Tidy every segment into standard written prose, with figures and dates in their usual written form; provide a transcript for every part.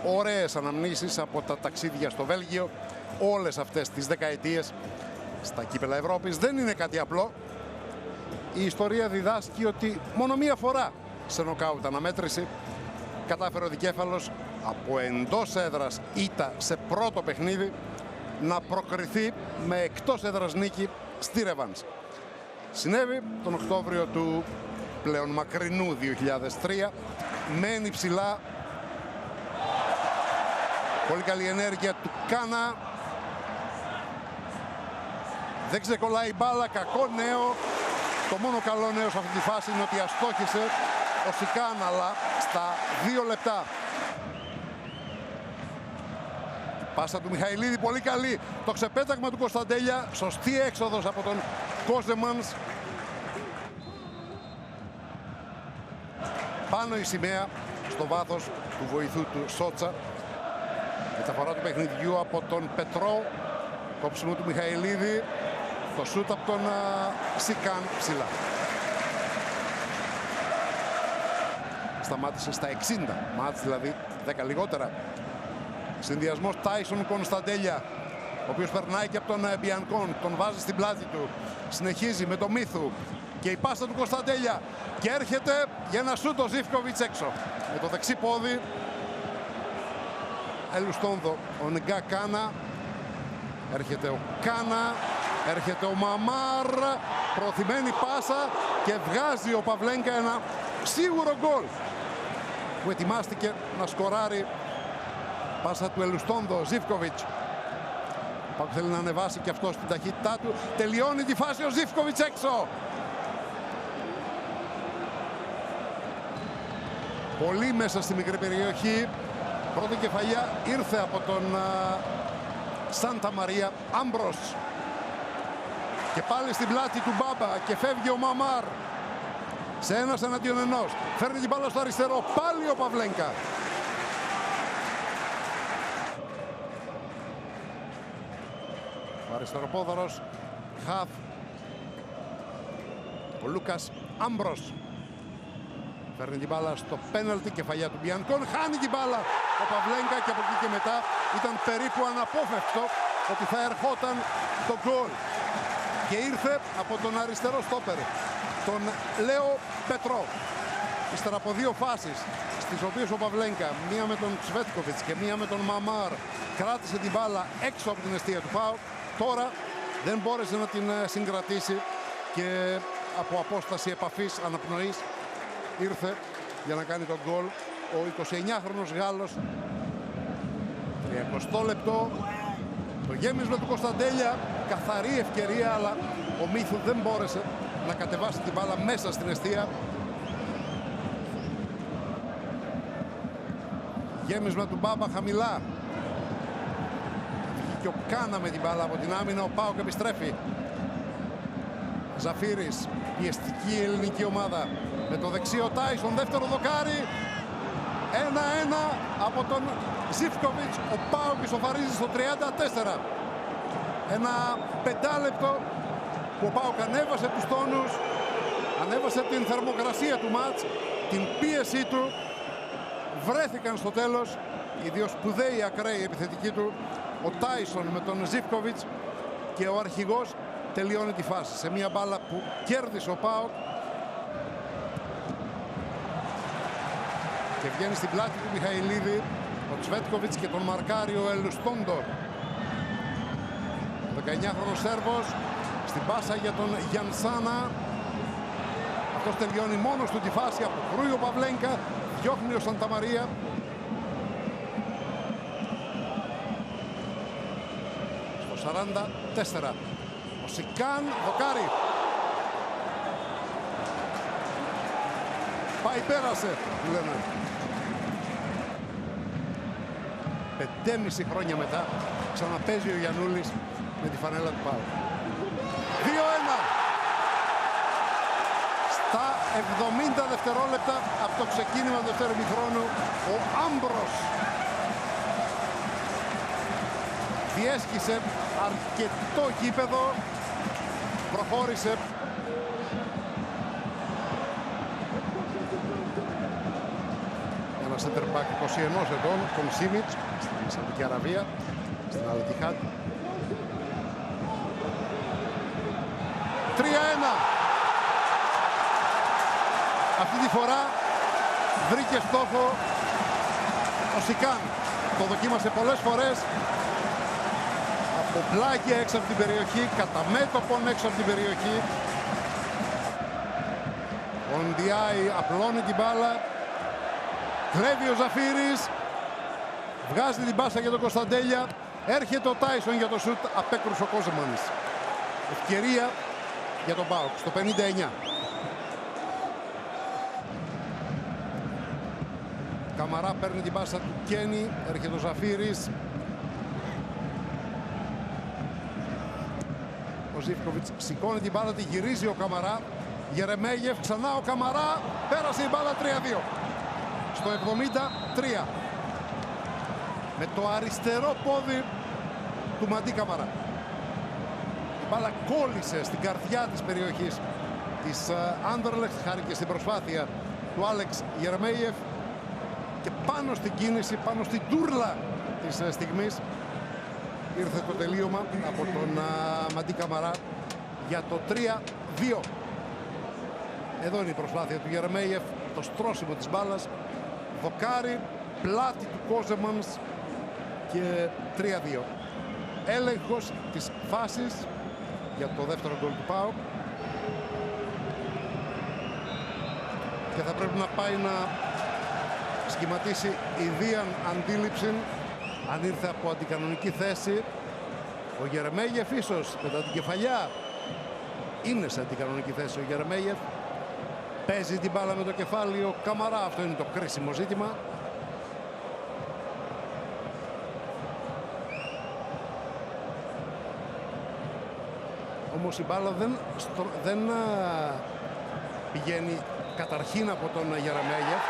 ωραίες αναμνήσεις από τα ταξίδια στο Βέλγιο όλες αυτές τις δεκαετίες στα κύπελα Ευρώπης. Δεν είναι κάτι απλό. Η ιστορία διδάσκει ότι μόνο μία φορά σε νοκάουτ αναμέτρηση κατάφερε ο δικέφαλος από εντός έδρας ήττα σε πρώτο παιχνίδι να προκριθεί με εκτός έδρας νίκη στη ρεβάνς. Συνέβη τον Οκτώβριο του πλέον μακρινού 2003. Μένει ψηλά. Πολύ καλή ενέργεια του Κάνα. Δεν ξεκολλάει η μπάλα. Κακό νέο. Το μόνο καλό νέο σε αυτή τη φάση είναι ότι αστόχησε ο Σικάν, αλλά στα 2 λεπτά. Πάσα του Μιχαηλίδη, πολύ καλή. Το ξεπέταγμα του Κωνσταντέλια. Σωστή έξοδος από τον Κόζεμανς. Πάνω η σημαία στο βάθος του βοηθού του Σότσα. Μεταφορά του παιχνιδιού από τον Πετρό. Κόψιμο του Μιχαηλίδη. Το σούτ από τον Σικάν ψηλά. Σταμάτησε στα 60. Μάτς δηλαδή 10 λιγότερα. Συνδυασμός Τάισον Κωνσταντέλια, ο οποίος περνάει και από τον Μπιανκόν. Τον βάζει στην πλάτη του. Συνεχίζει με το Μίθου. Και η πάσα του Κωνσταντέλια. Και έρχεται για ένα σούτ ο Ζίβκοβιτς έξω. Με το δεξί πόδι. Ελουστόνδο ο Νγκά Κάνα. Έρχεται ο Κάνα. Έρχεται ο Μαμάρ. Προωθημένη πάσα. Και βγάζει ο Παυλένκα ένα σίγουρο γκολ. Που ετοιμάστηκε να σκοράρει. Πάσα του Ελουστόνδο. Ζίβκοβιτς. Που θέλει να ανεβάσει και αυτό στην ταχύτητά του. Τελειώνει τη φάση ο Ζίβκοβιτς έξω. Πολύ μέσα στη μικρή περιοχή. Πρώτη κεφαλιά ήρθε από τον Σάντα Μαρία. Άμπρος. Και πάλι στην πλάτη του Μπάμπα. Και φεύγει ο Μαμάρ. Σε ένας εναντίον ενός. Φέρνει την μπάλα στο αριστερό. Πάλι ο Παυλένκα. Ο αριστεροπόδαρος Χαφ. Ο Λούκας Άμπρος. Φέρνει την μπάλα στο πέναλτι, κεφαλιά του Μπιανκόν. Χάνει την μπάλα ο Παυλένκα και από εκεί και μετά ήταν περίπου αναπόφευκτο ότι θα ερχόταν το γκολ. Και ήρθε από τον αριστερό στόπερ, τον Λέο Πετρό. Ύστερα από 2 φάσεις, στις οποίες ο Παυλένκα, μία με τον Τσβέτκοβιτς και μία με τον Μαμάρ, κράτησε την μπάλα έξω από την εστία του ΠΑΟΚ. Τώρα δεν μπόρεσε να την συγκρατήσει και από απόσταση επαφής αναπνοής ήρθε για να κάνει τον γκολ ο 29χρονος Γάλλος. 30 λεπτό. Το γέμισμα του Κωνσταντέλια. Καθαρή ευκαιρία, αλλά ο Μίθου δεν μπόρεσε να κατεβάσει την μπάλα μέσα στην εστία. Γέμισμα του Μπάμπα χαμηλά. Βγήκε και ο Κάνα με την μπάλα από την άμυνα. Ο ΠΑΟΚ επιστρέφει. Ζαφύρης, πιεστική ελληνική ομάδα. Με το δεξί ο Τάισον, δεύτερο δοκάρι. 1-1 από τον Ζίβκοβιτς. Ο ΠΑΟΚ ισοφαρίζει στο 34. Ένα 5 που ο ΠΑΟΚ ανέβασε τους τόνους, ανέβασε την θερμοκρασία του μάτς, την πίεσή του. Βρέθηκαν στο τέλος οι δύο σπουδαίοι ακραίοι επιθετικοί του, ο Τάισον με τον Ζίβκοβιτς, και ο αρχηγός τελειώνει τη φάση σε μια μπάλα που κέρδισε ο ΠΑΟΚ και βγαίνει στην πλάτη του Μιχαηλίδη ο Τσβέτκοβιτς και τον μαρκάρει ο Ελουστόντο. Ο 19χρονος Σέρβος στην πάσα για τον Γιανσάνα. Αυτός τελειώνει μόνος του τη φάση, αποκρούει ο Παυλένκα, διώχνει ο Σανταμαρία. Στο 44 ο Σικάν δοκάρι. Πάει, πέρασε, λένε. 5,5 χρόνια μετά ξαναπέζει ο Γιαννούλης με τη φανέλα του ΠΑΟΚ. 2-1. Στα 70 δευτερόλεπτα από το ξεκίνημα του δεύτερου ημιχρόνου, ο Άμπρος διέσχισε αρκετό γήπεδο, προχώρησε center back 21 ετών, τον Σίμιτς, στην Σαουδική Αραβία, στην Al Ittihad. 3-1. Αυτή τη φορά βρήκε στόχο ο Σικάν. Το δοκίμασε πολλές φορές. Από πλάγια έξω από την περιοχή, κατά μέτωπον έξω από την περιοχή. Ο Ντιάι απλώνει την μπάλα. Κλέβει ο Ζαφύρης. Βγάζει την μπάσα για τον Κωνσταντέλια. Έρχεται ο Τάισον για το σουτ. Απέκρουσε ο Κόζεμανς. Ευκαιρία για τον ΠΑΟΚ στο 59. Καμαρά παίρνει την μπάσα του Κένι. Έρχεται ο Ζαφύρης. Ο Ζίβκοβιτς σηκώνει την μπάλα, τη γυρίζει ο Καμαρά. Γερεμέγεφ, ξανά ο Καμαρά. Πέρασε η μπάλα 3-2. Στο 73. Με το αριστερό πόδι του Μαντί Καμαρά. Η μπάλα κόλλησε στην καρδιά της περιοχής της Άντερλεχτ, χάρη και στην προσπάθεια του Άλεξ Γερεμέγεφ. Και πάνω στην κίνηση, πάνω στην τούρλα της στιγμής, ήρθε το τελείωμα από τον Μαντί Καμαρά για το 3-2. Εδώ είναι η προσπάθεια του Γερεμέγεφ, το στρώσιμο της μπάλας, δοκάρι, πλάτη του Κόζεμανς και 3-2. Έλεγχος της φάσης για το δεύτερο γκολ του ΠΑΟΚ. Και θα πρέπει να πάει να σχηματίσει ιδίαν αντίληψη αν ήρθε από αντικανονική θέση. Ο Γερεμέγεφ ίσως με τα κεφαλιά είναι σε αντικανονική θέση ο Γερεμέγεφ. Παίζει την μπάλα με το κεφάλι ο Καμαρά. Αυτό είναι το κρίσιμο ζήτημα. Όμως η μπάλα δεν πηγαίνει καταρχήν από τον Γερεμέγεφ,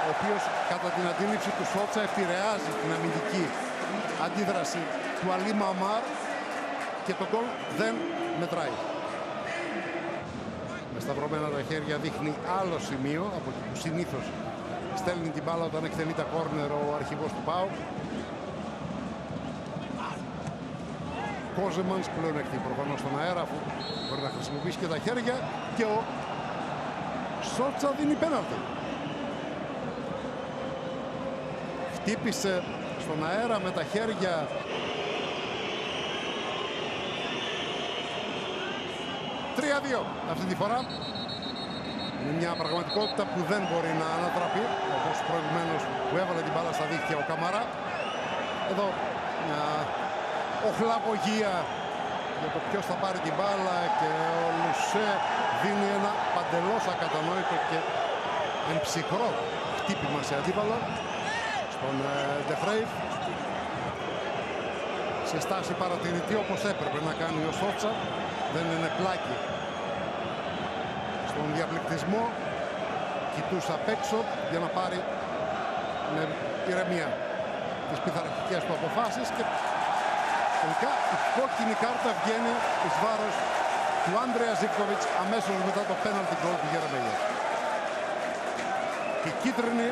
ο οποίος κατά την αντίληψη του Σότσα επηρεάζει την αμυντική αντίδραση του Αλή Μαμάρ και το γκολ δεν μετράει. Με σταυρωμένα τα χέρια δείχνει άλλο σημείο από εκεί που συνήθως στέλνει την μπάλα όταν εκτελεί τα κόρνερ ο αρχηγός του ΠΑΟΚ. Κόζεμανς πλέον έχει προφανώς στον αέρα, αφού μπορεί να χρησιμοποιήσει και τα χέρια, και ο Σότσα δίνει πέναλτι. Χτύπησε στον αέρα με τα χέρια ...3-2 αυτή τη φορά. Είναι μια πραγματικότητα που δεν μπορεί να ανατραπεί, όπως προηγουμένως που έβαλε την μπάλα στα δίχτυα ο Καμαρά. Εδώ μια οχλαγωγία για το ποιος θα πάρει την μπάλα και ο Λουσέ δίνει ένα παντελώς ακατανόητο και εμψυχρό χτύπημα σε αντίπαλο στον Ντεφρέιβ. Σε στάση παρατηρητή, όπως έπρεπε να κάνει ο Σότσα. Δεν είναι πλάκι στον διαπληκτισμό. Κοιτούσε απ' έξω για να πάρει με ηρεμία τις πειθαρχικές του αποφάσεις, και τελικά η κόκκινη κάρτα βγαίνει εις βάρος του Άντρεα Ζίβκοβιτς αμέσως μετά το πέναλτι γκολ του Γερεμέγεφ. Και η κίτρινη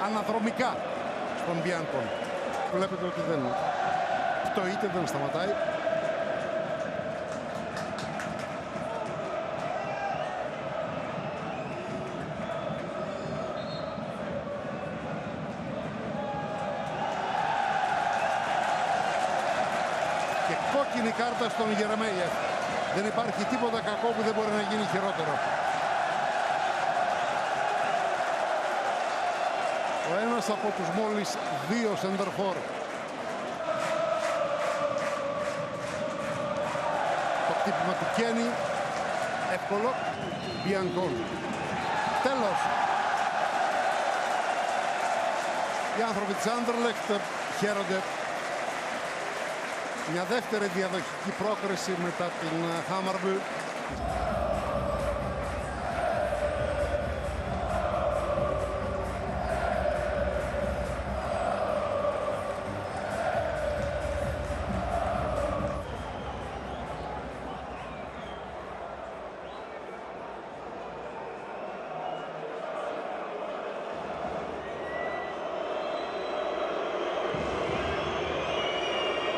αναδρομικά στον Μπιάνκον. Βλέπετε ότι δεν πτωείται, δεν σταματάει. Και κόκκινη κάρτα στον Γερεμέγεφ. Δεν υπάρχει τίποτα κακό που δεν μπορεί να γίνει χειρότερο. Ο ένας από τους μόλις δύο σεντερφόρ. Το χτύπημα του Κένι. Εύκολο. Μπιανκόν. Τέλος. Οι άνθρωποι της Άντερλεχτ χαίρονται. Μια δεύτερη διαδοχική πρόκριση μετά την Χάμαρμπι.